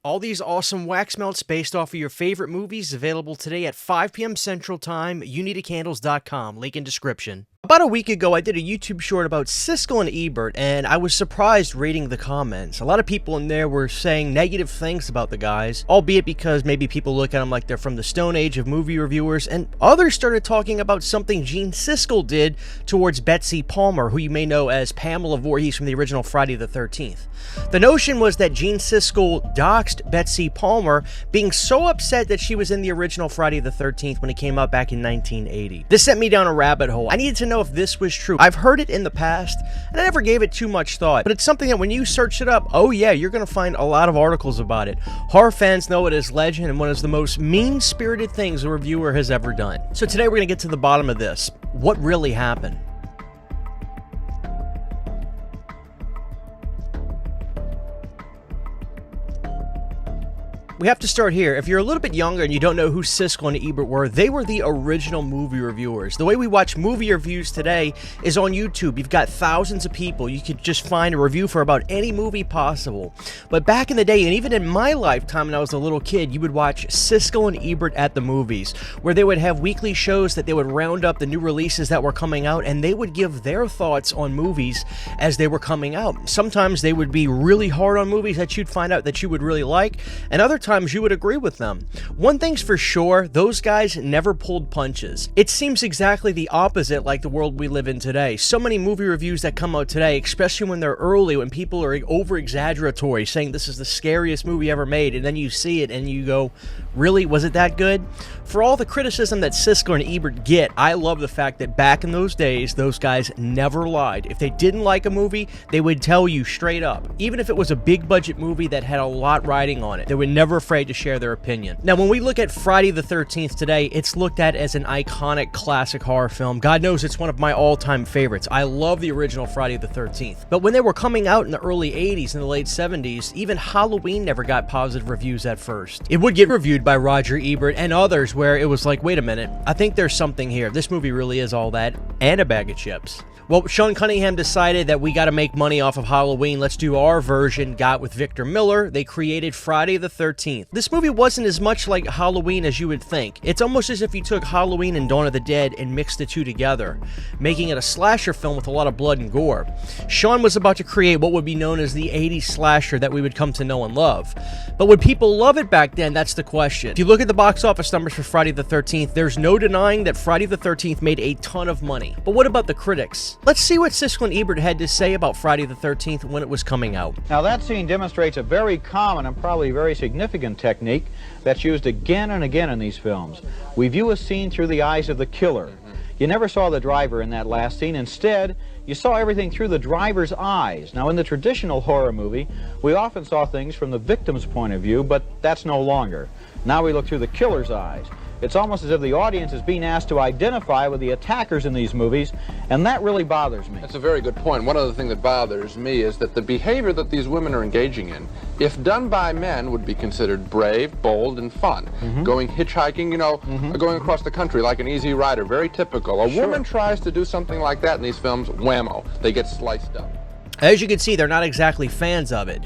All these awesome wax melts based off of your favorite movies available today at 5 p.m. Central Time, unitycandles.com, link in description. About a week ago, I did a YouTube short about Siskel and Ebert, and I was surprised reading the comments. A lot of people in there were saying negative things about the guys, albeit because maybe people look at them like they're from the Stone Age of movie reviewers, and others started talking about something Gene Siskel did towards Betsy Palmer, who you may know as Pamela Voorhees from the original Friday the 13th. The notion was that Gene Siskel doxed Betsy Palmer, being so upset that she was in the original Friday the 13th when it came out back in 1980. This sent me down a rabbit hole. I needed to know if this was true. I've heard it in the past, and I never gave it too much thought, but it's something that when you search it up, oh yeah, you're going to find a lot of articles about it. Horror fans know it as legend and one of the most mean-spirited things a reviewer has ever done. So today we're going to get to the bottom of this. What really happened? We have to start here. If you're a little bit younger and you don't know who Siskel and Ebert were, they were the original movie reviewers. The way we watch movie reviews today is on YouTube. You've got thousands of people. You could just find a review for about any movie possible. But back in the day, and even in my lifetime when I was a little kid, you would watch Siskel and Ebert at the movies, where they would have weekly shows that they would round up the new releases that were coming out, and they would give their thoughts on movies as they were coming out. Sometimes they would be really hard on movies that you'd find out that you would really like, and other times you would agree with them. One thing's for sure, those guys never pulled punches. It seems exactly the opposite like the world we live in today. So many movie reviews that come out today, especially when they're early, when people are over-exaggeratory, saying this is the scariest movie ever made, and then you see it and you go, really? Was it that good? For all the criticism that Siskel and Ebert get, I love the fact that back in those days, those guys never lied. If they didn't like a movie, they would tell you straight up. Even if it was a big budget movie that had a lot riding on it, they were never afraid to share their opinion. Now, when we look at Friday the 13th today, it's looked at as an iconic classic horror film. God knows it's one of my all-time favorites. I love the original Friday the 13th. But when they were coming out in the early 80s and the late 70s, even Halloween never got positive reviews at first. It would get reviewed by Roger Ebert and others where it was like, wait a minute, I think there's something here. This movie really is all that and a bag of chips. Well, Sean Cunningham decided that we got to make money off of Halloween. Let's do our version. Got with Victor Miller. They created Friday the 13th. This movie wasn't as much like Halloween as you would think. It's almost as if you took Halloween and Dawn of the Dead and mixed the two together, making it a slasher film with a lot of blood and gore. Sean was about to create what would be known as the 80s slasher that we would come to know and love. But would people love it back then? That's the question. If you look at the box office numbers for Friday the 13th, there's no denying that Friday the 13th made a ton of money. But what about the critics? Let's see what Siskel and Ebert had to say about Friday the 13th when it was coming out. Now that scene demonstrates a very common and probably very significant technique that's used again and again in these films. We view a scene through the eyes of the killer. You never saw the driver in that last scene. Instead, you saw everything through the driver's eyes. Now in the traditional horror movie, we often saw things from the victim's point of view, but that's no longer. Now we look through the killer's eyes. It's almost as if the audience is being asked to identify with the attackers in these movies, and that really bothers me. That's a very good point. One other thing that bothers me is that the behavior that these women are engaging in, if done by men, would be considered brave, bold, and fun. Going hitchhiking, you know, going across the country like an easy rider, very typical. A woman tries to do something like that in these films, whammo, they get sliced up. As you can see, they're not exactly fans of it.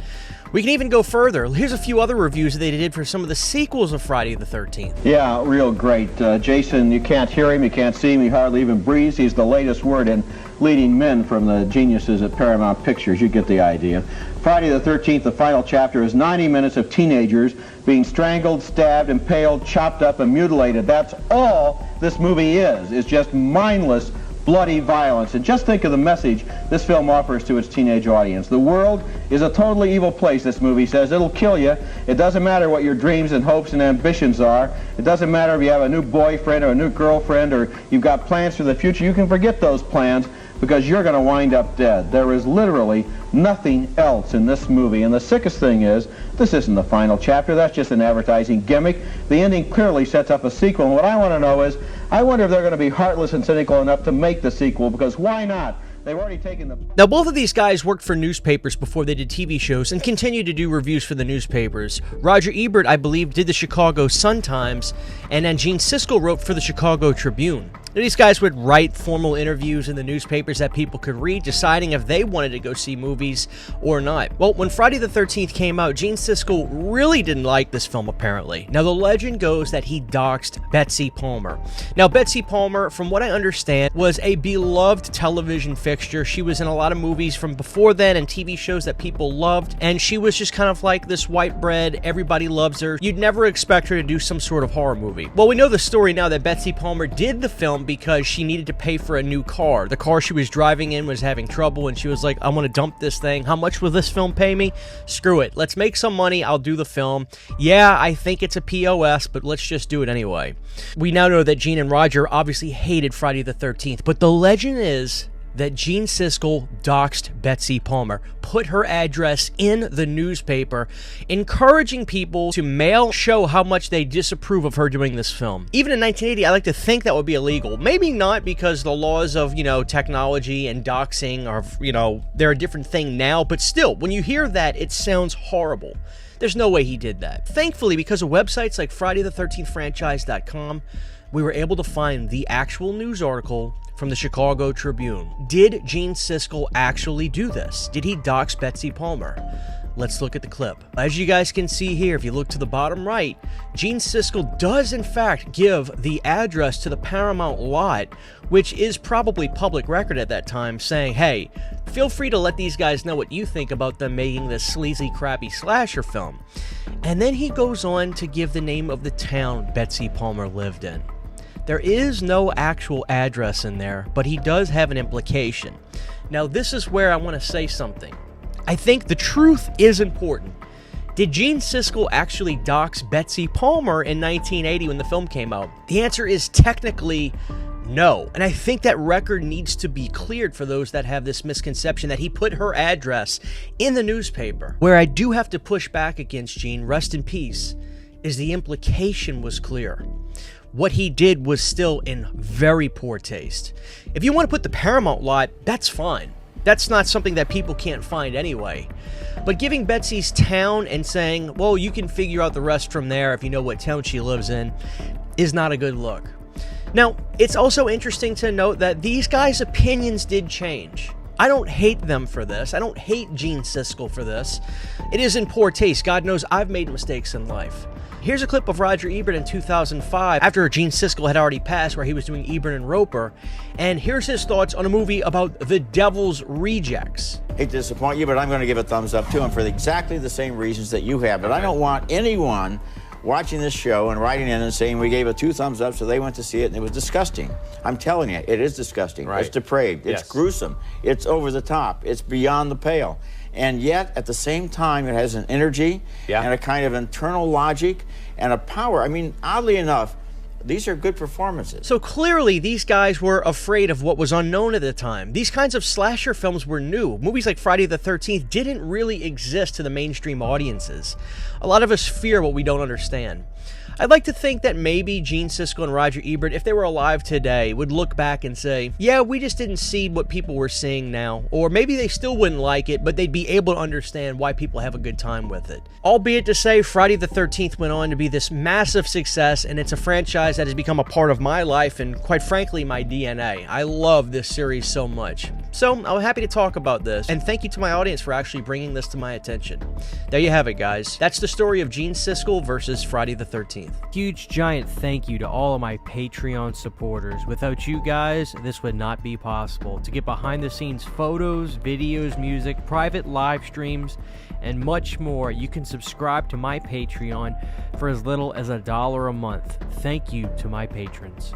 We can even go further. Here's a few other reviews that they did for some of the sequels of Friday the 13th. Yeah, real great. Jason, you can't hear him, you can't see him, he hardly even breathes. He's the latest word in leading men from the geniuses at Paramount Pictures. You get the idea. Friday the 13th, the final chapter, is 90 minutes of teenagers being strangled, stabbed, impaled, chopped up, and mutilated. That's all this movie is. It's just mindless, bloody violence. And just think of the message this film offers to its teenage audience. The world is a totally evil place, this movie says. It'll kill you. It doesn't matter what your dreams and hopes and ambitions are. It doesn't matter if you have a new boyfriend or a new girlfriend or you've got plans for the future. You can forget those plans because you're going to wind up dead. There is literally nothing else in this movie. And the sickest thing is, this isn't the final chapter. That's just an advertising gimmick. The ending clearly sets up a sequel. And what I want to know is, I wonder if they're going to be heartless and cynical enough to make the sequel, because why not? They've already taken the... Now, both of these guys worked for newspapers before they did TV shows and continue to do reviews for the newspapers. Roger Ebert, I believe, did the Chicago Sun-Times, and then Gene Siskel wrote for the Chicago Tribune. These guys would write formal interviews in the newspapers that people could read, deciding if they wanted to go see movies or not. Well, when Friday the 13th came out, Gene Siskel really didn't like this film, apparently. Now, the legend goes that he doxed Betsy Palmer. Now, Betsy Palmer, from what I understand, was a beloved television fixture. She was in a lot of movies from before then and TV shows that people loved, and she was just kind of like this white bread, everybody loves her. You'd never expect her to do some sort of horror movie. Well, we know the story now that Betsy Palmer did the film because she needed to pay for a new car. The car she was driving in was having trouble, and she was like, I want to dump this thing. How much will this film pay me? Screw it. Let's make some money. I'll do the film. Yeah, I think it's a POS, but let's just do it anyway. We now know that Gene and Roger obviously hated Friday the 13th, but the legend is that Gene Siskel doxed Betsy Palmer, put her address in the newspaper, encouraging people to mail show how much they disapprove of her doing this film. Even in 1980, I like to think that would be illegal. Maybe not, because the laws of, technology and doxing are, they're a different thing now, but still, when you hear that, it sounds horrible. There's no way he did that. Thankfully, because of websites like FridayThe13thFranchise.com, we were able to find the actual news article from the Chicago Tribune. Did Gene Siskel actually do this? Did he dox Betsy Palmer? Let's look at the clip. As you guys can see here, if you look to the bottom right, Gene Siskel does in fact give the address to the Paramount lot, which is probably public record at that time, saying, hey, feel free to let these guys know what you think about them making this sleazy, crappy slasher film. And then he goes on to give the name of the town Betsy Palmer lived in. There is no actual address in there, but he does have an implication. Now, this is where I want to say something. I think the truth is important. Did Gene Siskel actually dox Betsy Palmer in 1980 when the film came out? The answer is technically no. And I think that record needs to be cleared for those that have this misconception that he put her address in the newspaper. Where I do have to push back against Gene, rest in peace, is the implication was clear. What he did was still in very poor taste. If you want to put the Paramount lot, that's fine. That's not something that people can't find anyway. But giving Betsy's town and saying, well, you can figure out the rest from there if you know what town she lives in, is not a good look. Now, it's also interesting to note that these guys' opinions did change. I don't hate them for this. I don't hate Gene Siskel for this. It is in poor taste. God knows I've made mistakes in life. Here's a clip of Roger Ebert in 2005, after Gene Siskel had already passed, where he was doing Ebert and Roper. And here's his thoughts on a movie about the Devil's Rejects. Hate to disappoint you, but I'm going to give a thumbs up to him for exactly the same reasons that you have. But I don't want anyone watching this show and writing in and saying we gave it 2 thumbs up, so they went to see it and it was disgusting. I'm telling you, it is disgusting. Right. It's depraved. Yes. It's gruesome. It's over the top. It's beyond the pale. And yet, at the same time, it has an energy and a kind of internal logic and a power. I mean, oddly enough, these are good performances. So clearly, these guys were afraid of what was unknown at the time. These kinds of slasher films were new. Movies like Friday the 13th didn't really exist to the mainstream audiences. A lot of us fear what we don't understand. I'd like to think that maybe Gene Siskel and Roger Ebert, if they were alive today, would look back and say, yeah, we just didn't see what people were seeing now. Or maybe they still wouldn't like it, but they'd be able to understand why people have a good time with it. Albeit to say, Friday the 13th went on to be this massive success, and it's a franchise that has become a part of my life and, quite frankly, my DNA. I love this series so much. So, I'm happy to talk about this, and thank you to my audience for actually bringing this to my attention. There you have it, guys. That's the story of Gene Siskel versus Friday the 13th. Huge giant thank you to all of my Patreon supporters. Without you guys, this would not be possible. To get behind the scenes photos, videos, music, private live streams, and much more, you can subscribe to my Patreon for as little as $1 a month. Thank you to my patrons.